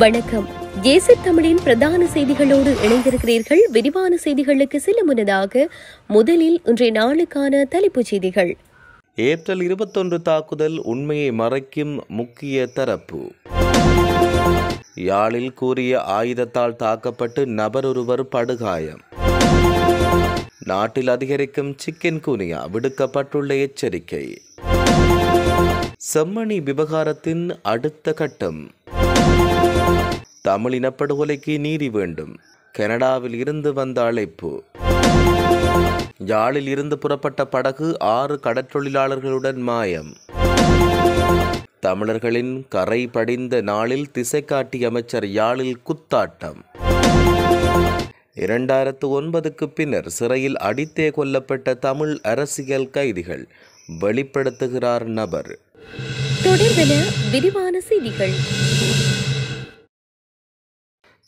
வணக்கம். ஜேசி தமிழின் பிரதான செய்திகளோடு இணைந்திருக்கிறீர்கள். விரிவான செய்திகளுக்கு செல்ல முன்னதாக முதலில் இன்றைய நாளுக்கான தலைப்புச் செய்திகள். ஏப்ரல் 21 தாக்குதல் உண்மையை மறைக்கும் முக்கிய தரப்பு. யாழில் கூறிய ஆயுதத்தால் தாக்கப்பட்டு நபர் ஒருவர் படுகாயம். நாட்டில் அதிகரிக்கும் சிக்கன் குனியா விடுக்கப்பட்டுள்ள எச்சரிக்கை. செம்மணி விவகாரத்தின் அடுத்த கட்டம். தமிழ் இனப்படுகொலைக்கு நீதி வேண்டும். கனடாவில் இருந்து வந்த அழைப்பு. யாழில் இருந்து புறப்பட்ட படகு 6 கடற்றொழிலாளர்களுடன் மாயம். தமிழர்களின் கரை படிந்த நாளில் திசை காட்டி அமைச்சர் யாழில் குத்தாட்டம். 2009க்கு பின்னர் சிறையில் அடித்தே கொல்லப்பட்ட தமிழ் அரசியல் கைதிகள் வெளிப்படுத்துகிறார் நபர். தொடர்பென விரிவான செய்திகள்.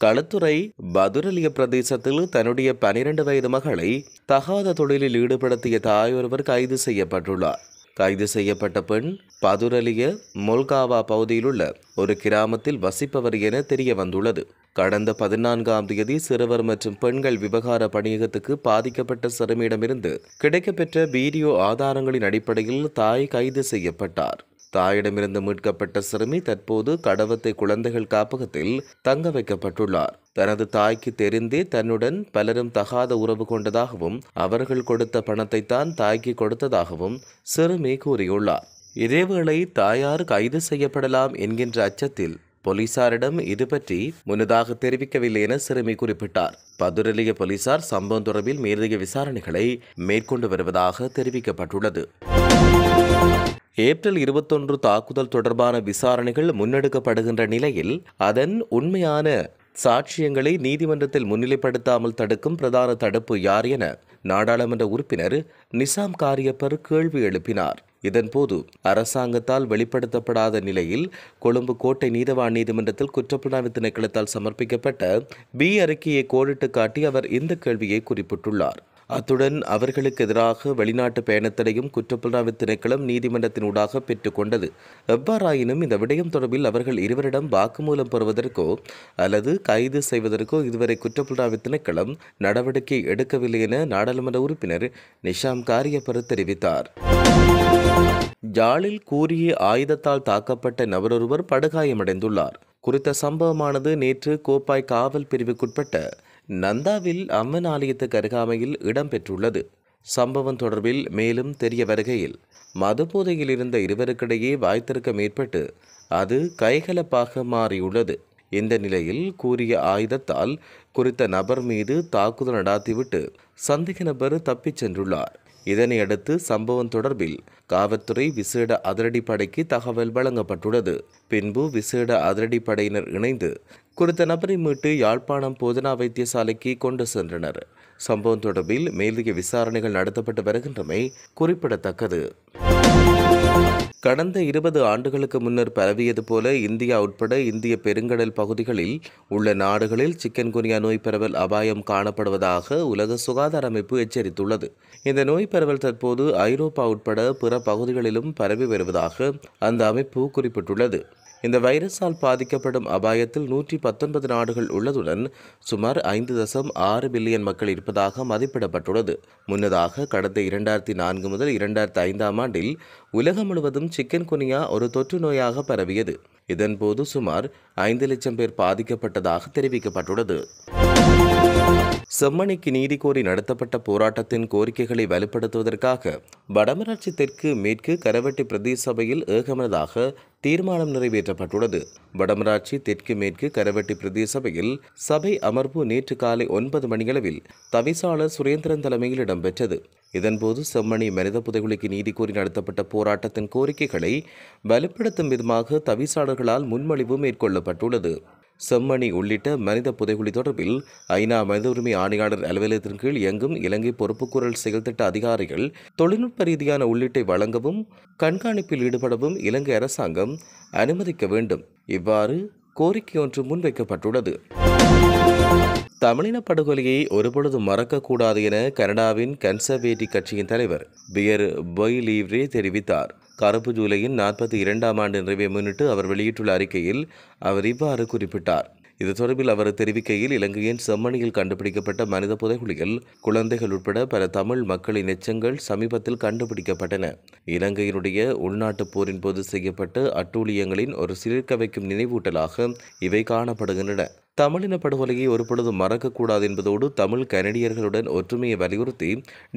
களுத்துறை பதுரலிய பிரதேசத்தில் தன்னுடைய 12 வயது மகளை தகாத தொழிலில் ஈடுபடுத்திய தாயொருவர் கைது செய்யப்பட்டுள்ளார். கைது செய்யப்பட்ட பெண் பதுரலிய மொல்காவா பகுதியில் உள்ள ஒரு கிராமத்தில் வசிப்பவர் என தெரிய வந்துள்ளது. கடந்த 14ஆம் தேதி சிறுவர் மற்றும் பெண்கள் விவகார பணியகத்துக்கு பாதிக்கப்பட்ட சிறுமியிடமிருந்து கிடைக்கப்பெற்ற வீடியோ ஆதாரங்களின் அடிப்படையில் தாய் கைது செய்யப்பட்டார். தாயிடமிருந்து மீட்கப்பட்ட சிறுமி தற்போது கடவத்தை குழந்தைகள் காப்பகத்தில் தங்க வைக்கப்பட்டுள்ளார். தனது தாய்க்கு தெரிந்தே தன்னுடன் பலரும் தகாத உறவு கொண்டதாகவும் அவர்கள் கொடுத்த பணத்தை தான் தாய்க்கு கொடுத்ததாகவும் சிறுமி கூறியுள்ளார். இதேவேளை தாயார் கைது செய்யப்படலாம் என்கின்ற அச்சத்தில் போலீசாரிடம் இது பற்றி முன்னதாக தெரிவிக்கவில்லை என சிறுமி குறிப்பிட்டார். பதுரலிய போலீசார் சம்பவம் தொடர்பில் மேலதிக விசாரணைகளை மேற்கொண்டு வருவதாக தெரிவிக்கப்பட்டுள்ளது. ஏப்ரல் 21 தாக்குதல் தொடர்பான விசாரணைகள் முன்னெடுக்கப்படுகின்ற நிலையில் அதன் உண்மையான சாட்சியங்களை நீதிமன்றத்தில் முன்னிலைப்படுத்தாமல் தடுக்கும் பிரதான தடுப்பு யார் என நாடாளுமன்ற உறுப்பினர் நிசாம் காரியப்பர் கேள்வி எழுப்பினார். இதன்போது அரசாங்கத்தால் வெளிப்படுத்தப்படாத நிலையில் கொழும்பு கோட்டை நீதவான் நீதிமன்றத்தில் குற்றப்புலனாய்வு திணைக்களத்தால் சமர்ப்பிக்கப்பட்ட பி அறிக்கையை கோடிட்டு காட்டி அவர் இந்த கேள்வியை குறிப்பிட்டுள்ளார். அத்துடன் அவர்களுக்கு எதிராக வெளிநாட்டு பயணத்தடையும் குற்றப்புலனாய்வு திணைக்களம் நீதிமன்றத்தின் ஊடாக பெற்றுக் கொண்டது. எவ்வாறாயினும் இந்த விடயம் தொடர்பில் அவர்கள் இருவரிடம் வாக்குமூலம் பெறுவதற்கோ அல்லது கைது செய்வதற்கோ இதுவரை குற்றப்புலனாய்வு திணைக்களம் நடவடிக்கை எடுக்கவில்லை என நாடாளுமன்ற உறுப்பினர் நிஷாம் காரியப்பர் தெரிவித்தார். யாழில் கூறிய ஆயுதத்தால் தாக்கப்பட்ட நபரொருவர் படுகாயமடைந்துள்ளார். குறித்த சம்பவமானது நேற்று கோப்பாய் காவல் பிரிவுக்குட்பட்ட நந்தாவில் அம்மன் ஆலயத்துக்கு அருகாமையில் இடம்பெற்றுள்ளது. சம்பவம் தொடர்பில் மேலும் தெரிய வருகையில் மதுபோதையில் இருந்த இருவருக்கிடையே வாய்த்திருக்கம் ஏற்பட்டு அது கைகலப்பாக மாறியுள்ளது. இந்த நிலையில் கூறிய ஆயுதத்தால் குறித்த நபர் மீது தாக்குதல் நடாத்திவிட்டு சந்தேக நபர் தப்பிச் சென்றுள்ளார். இதனையடுத்து சம்பவம் தொடர்பில் காவல்துறை விசேட அதிரடிப்படைக்கு தகவல் வழங்கப்பட்டுள்ளது. பின்பு விசேட அதிரடிப்படையினர் இணைந்து குறித்த நபரை மீட்டு யாழ்ப்பாணம் போதனா வைத்தியசாலைக்கு கொண்டு சென்றனர். சம்பவம் தொடர்பில் மேலதிக விசாரணைகள் நடத்தப்பட்டு வருகின்றமை குறிப்பிடத்தக்கது. கடந்த 20 ஆண்டுகளுக்கு முன்னர் பரவியது போல இந்தியா உட்பட இந்திய பெருங்கடல் பகுதிகளில் உள்ள நாடுகளில் சிக்கன் குனியா நோய் பரவல் அபாயம் காணப்படுவதாக உலக சுகாதார அமைப்பு எச்சரித்துள்ளது. இந்த நோய் பரவல் தற்போது ஐரோப்பா உட்பட பிற பகுதிகளிலும் பரவி வருவதாக அந்த அமைப்பு குறிப்பிட்டுள்ளது. இந்த வைரஸால் பாதிக்கப்படும் அபாயத்தில் 119 நாடுகள் உள்ளதுடன் சுமார் 5.6 பில்லியன் மக்கள் இருப்பதாக மதிப்பிடப்பட்டுள்ளது. முன்னதாக கடந்த 2004 முதல் 2005ஆம் ஆண்டில் உலகம் முழுவதும் சிக்கன் குனியா ஒரு தொற்று நோயாக பரவியது. இதன்போது சுமார் 5 லட்சம் பேர் பாதிக்கப்பட்டதாக தெரிவிக்கப்பட்டுள்ளது. செம்மணிக்கு நீதி கோரி நடத்தப்பட்ட போராட்டத்தின் கோரிக்கைகளை வலுப்படுத்துவதற்காக வடமராட்சி தெற்கு மேற்கு கரவெட்டி பிரதேச சபையில் ஏகமனதாக தீர்மானம் நிறைவேற்றப்பட்டுள்ளது. வடமராட்சி தெற்கு மேற்கு கரவெட்டி பிரதேச சபையில் சபை அமர்வு நேற்று காலை 9 மணியளவில் தவிசாளர் சுரேந்திரன் தலைமையில் இடம்பெற்றது. இதன்போது செம்மணி மனித புதைகுழிக்கு நீதி கோரி நடத்தப்பட்ட போராட்டத்தின் கோரிக்கைகளை வலுப்படுத்தும் விதமாக தவிசாளர்களால் முன்மொழிவு மேற்கொள்ளப்பட்டுள்ளது. செம்மணி உள்ளிட்ட மனித புதைகுழி தொடர்பில் ஐநா மனித உரிமை ஆணையாளர் அலுவலகத்தின் கீழ் இயங்கும் இலங்கை பொறுப்புக்கூறல் செயல்திட்ட அதிகாரிகள் தொழில்நுட்ப ரீதியான உள்ளீட்டை வழங்கவும் கண்காணிப்பில் ஈடுபடவும் இலங்கை அரசாங்கம் அனுமதிக்க வேண்டும். இவ்வாறு கோரிக்கை ஒன்று முன்வைக்கப்பட்டுள்ளது. தமிழின படுகொலையை ஒருபொழுதும் மறக்கக்கூடாது என கனடாவின் கன்சர்வேட்டிவ் கட்சியின் தலைவர் பியர் பொய்லீவ்ரே தெரிவித்தார். கருப்பு ஜூலையின் 42ஆம் ஆண்டு நிறைவை முன்னிட்டு அவர் வெளியிட்டுள்ள அறிக்கையில் அவர் இவ்வாறு குறிப்பிட்டார். இது தொடர்பில் அவர் தெரிவிக்கையில், இலங்கையின் செம்மணியில் கண்டுபிடிக்கப்பட்ட மனித புதைகுழிகள், குழந்தைகள் உட்பட பல தமிழ் மக்களின் எச்சங்கள் சமீபத்தில் கண்டுபிடிக்கப்பட்டன. இலங்கையினுடைய உள்நாட்டுப் போரின் போது செய்யப்பட்ட அட்டூழியங்களின் ஒரு சிலிர்க்க வைக்கும் நினைவூட்டலாக இவை காணப்படுகின்றன. தமிழின படுகொலையை ஒருபொழுதும் மறக்கக்கூடாது என்பதோடு தமிழ் கனடியர்களுடன் ஒற்றுமையை வலியுறுத்தி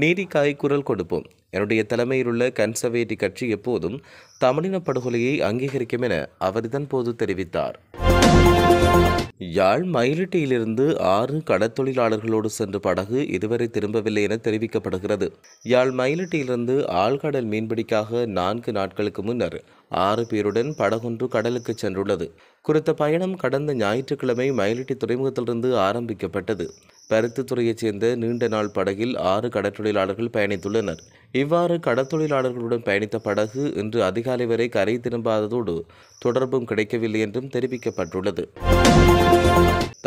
நீதிக்காய் குரல் கொடுப்போம். என்னுடைய தலைமையிலுள்ள கன்சர்வேட்டிவ் கட்சி எப்போதும் தமிழின படுகொலையை அங்கீகரிக்கும் என அவர் இதன்போது தெரிவித்தார். யாழ் மயிலிட்டியிலிருந்து 6 கடற்தொழிலாளர்களோடு சென்ற படகு இதுவரை திரும்பவில்லை என தெரிவிக்கப்படுகிறது. யாழ் மயிலிட்டியிலிருந்து ஆழ்கடல் மீன்பிடிக்காக 4 நாட்களுக்கு முன்னர் 6 பேருடன் படகொன்று கடலுக்கு சென்றுள்ளது. குறித்த பயணம் கடந்த ஞாயிற்றுக்கிழமை மயிலிட்டி துறைமுகத்திலிருந்து ஆரம்பிக்கப்பட்டது. பருத்தித்துறையைச் சேர்ந்த நீண்ட நாள் படகில் 6 கடற்தொழிலாளர்கள் பயணித்துள்ளனர். இவ்வாறு கடற்தொழிலாளர்களுடன் பயணித்த படகு இன்று அதிகாலை வரை கரை திரும்பாததோடு தொடர்பும் கிடைக்கவில்லை என்றும் தெரிவிக்கப்பட்டுள்ளது.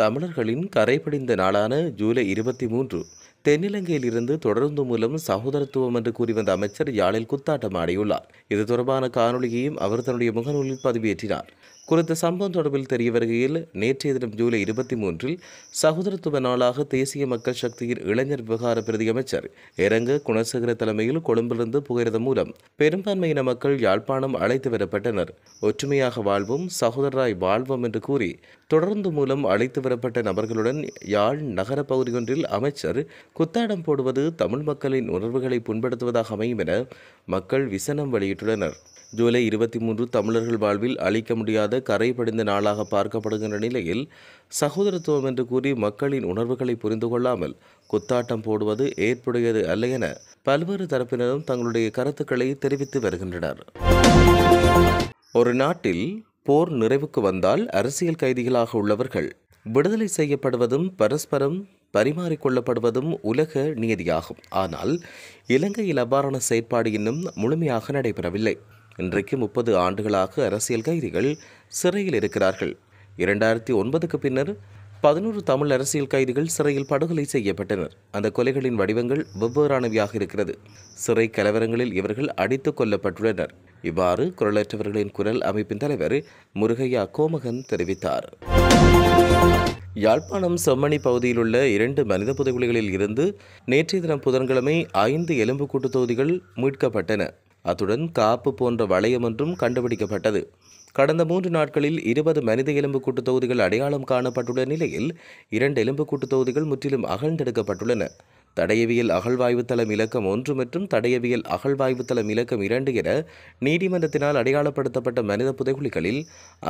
தமிழர்களின் கரைபிடிந்த நாளான ஜூலை 23 தென்னிலங்கையில் இருந்து தொடர்ந்து மூலம் சகோதரத்துவம் என்று கூறி வந்த அமைச்சர் யாழில் குத்தாட்டம் ஆடியுள்ளார். இது தொடர்பான காணொலியையும் அவர் தன்னுடைய முகநூலில் பதிவேற்றினார். குறித்த சம்பவம் தொடர்பில் தெரிய வருகையில், நேற்றைய தினம் ஜூலை 23 சகோதரத்துவ நாளாக தேசிய மக்கள் சக்தியின் இளைஞர் விவகார பிரதி அமைச்சர் இரங்க குணசேகர தலைமையில் கொழும்பிலிருந்து புகையிரதம் மூலம் பெரும்பான்மையின மக்கள் யாழ்ப்பாணம் அழைத்து வரப்பட்டனர். ஒற்றுமையாக வாழ்வோம், சகோதரராய் வாழ்வோம் என்று கூறி தொடர்ந்து மூலம் அழைத்து வரப்பட்ட நபர்களுடன் யாழ் நகர பகுதியொன்றில் அமைச்சர் குத்தாடம் போடுவது தமிழ் மக்களின் உணர்வுகளை புண்படுத்துவதாக அமையும் என மக்கள் விசனம் வெளியிட்டுள்ளனர். ஜூலை 23 தமிழர்கள் வாழ்வில் அழிக்க முடியாத கரை படிந்த நாளாக பார்க்கப்படுகின்ற நிலையில், சகோதரத்துவம் என்று கூறி மக்களின் உணர்வுகளை புரிந்து கொள்ளாமல் குத்தாட்டம் போடுவது ஏற்புடையது அல்ல என பல்வேறு தரப்பினரும் தங்களுடைய கருத்துக்களை தெரிவித்து வருகின்றனர். ஒரு நாட்டில் போர் நிறைவுக்கு வந்தால் அரசியல் கைதிகளாக உள்ளவர்கள் விடுதலை செய்யப்படுவதும் பரஸ்பரம் பரிமாறிக்கொள்ளப்படுவதும் உலக நியதியாகும். ஆனால் இலங்கையில் அவ்வாறான செயற்பாடு இன்னும் முழுமையாக நடைபெறவில்லை. இன்றைக்கு 30 ஆண்டுகளாக அரசியல் கைதிகள் சிறையில் இருக்கிறார்கள். 2009க்கு பின்னர் 11 தமிழ் அரசியல் கைதிகள் சிறையில் படுகொலை செய்யப்பட்டனர். அந்த கொலைகளின் வடிவங்கள் வெவ்வேறானவையாக இருக்கிறது. சிறை கலவரங்களில் இவர்கள் அடித்துக் கொல்லப்பட்டுள்ளனர். இவ்வாறு குரலற்றவர்களின் குரல் அமைப்பின் தலைவர் முருகையா கோமகன் தெரிவித்தார். யாழ்ப்பாணம் செம்மணி பகுதியில் உள்ள 2 மனித புதைகுழிகளில் இருந்து நேற்றைய தினம் புதன்கிழமை 5 எலும்புக்கூட்டு தொகுதிகள் மீட்கப்பட்டன. அத்துடன் காப்பு போன்ற வளையம் ஒன்றும் கண்டுபிடிக்கப்பட்டது. கடந்த 3 நாட்களில் 20 மனித எலும்புக்கூட்டு தொகுதிகள் அடையாளம் காணப்பட்டுள்ள நிலையில் 2 எலும்புக்கூட்டு தொகுதிகள் முற்றிலும் அகழ்ந்தெடுக்கப்பட்டுள்ளன. தடயவியல் அகழ்வாய்வு தளம் இலக்கம் 1 மற்றும் தடயவியல் அகழ்வாய்வு தளம் இலக்கம் 2 என நீதிமன்றத்தினால் அடையாளப்படுத்தப்பட்ட மனித புதைகுழிகளில்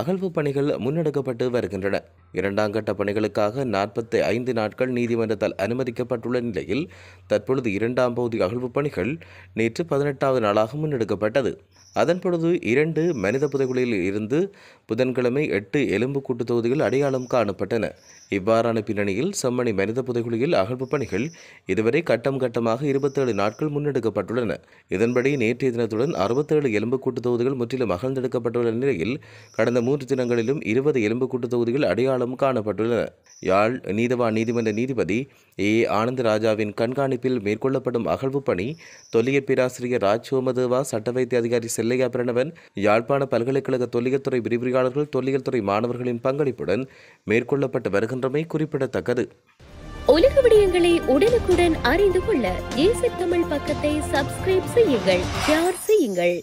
அகழ்வு பணிகள் முன்னெடுக்கப்பட்டு வருகின்றன. 2ஆம் கட்ட பணிகளுக்காக 45 நாட்கள் நீதிமன்றத்தால் அனுமதிக்கப்பட்டுள்ள நிலையில் தற்பொழுது 2ஆம் பகுதி அகழ்வு பணிகள் நேற்று 18வது நாளாக முன்னெடுக்கப்பட்டது. அதன்பொழுது 2 மனித புதைகுழியில் இருந்து புதன்கிழமை 8 எலும்புக்கூட்டு தொகுதிகள் அடையாளம் காணப்பட்டன. இவ்வாறான பின்னணியில் செம்மணி மனித புதைகுழியில் அகழ்வு பணிகள் இதுவரை கட்டம் கட்டமாக 27 நாட்கள் முன்னெடுக்கப்பட்டுள்ளன. இதன்படி நேற்றைய தினத்துடன் 67 எலும்புக்கூட்டு தொகுதிகள் முற்றிலும் அகழ்ந்தெடுக்கப்பட்டுள்ள நிலையில் கடந்த 3 தினங்களிலும் 20 எலும்புக்கூட்டு தொகுதிகள் அடையாளம் காணப்பட்டுள்ளன. யாழ் நீதவான் நீதிமன்ற நீதிபதி ஏ ஆனந்தராஜாவின் கண்காணிப்பில் மேற்கொள்ளப்படும் அகழ்வு பணி தொல்லியல் பேராசிரியர் ராஜ் சோமதேவா, சட்ட வைத்திய அதிகாரி செல்லையா பிரணவன், யாழ்ப்பாண பல்கலைக்கழக தொல்லியல் துறை விரிவுரையாளர்கள், தொல்லியல் துறை மாணவர்களின் பங்களிப்புடன் மேற்கொள்ளப்பட்டு வருகின்றமை குறிப்பிடத்தக்கது. உலக விடயங்களை உடனுக்குடன் அறிந்து கொள்ள ஏசி தமிழ் பக்கத்தை சப்ஸ்கிரைப் செய்யுங்கள், ஷேர் செய்யுங்கள்.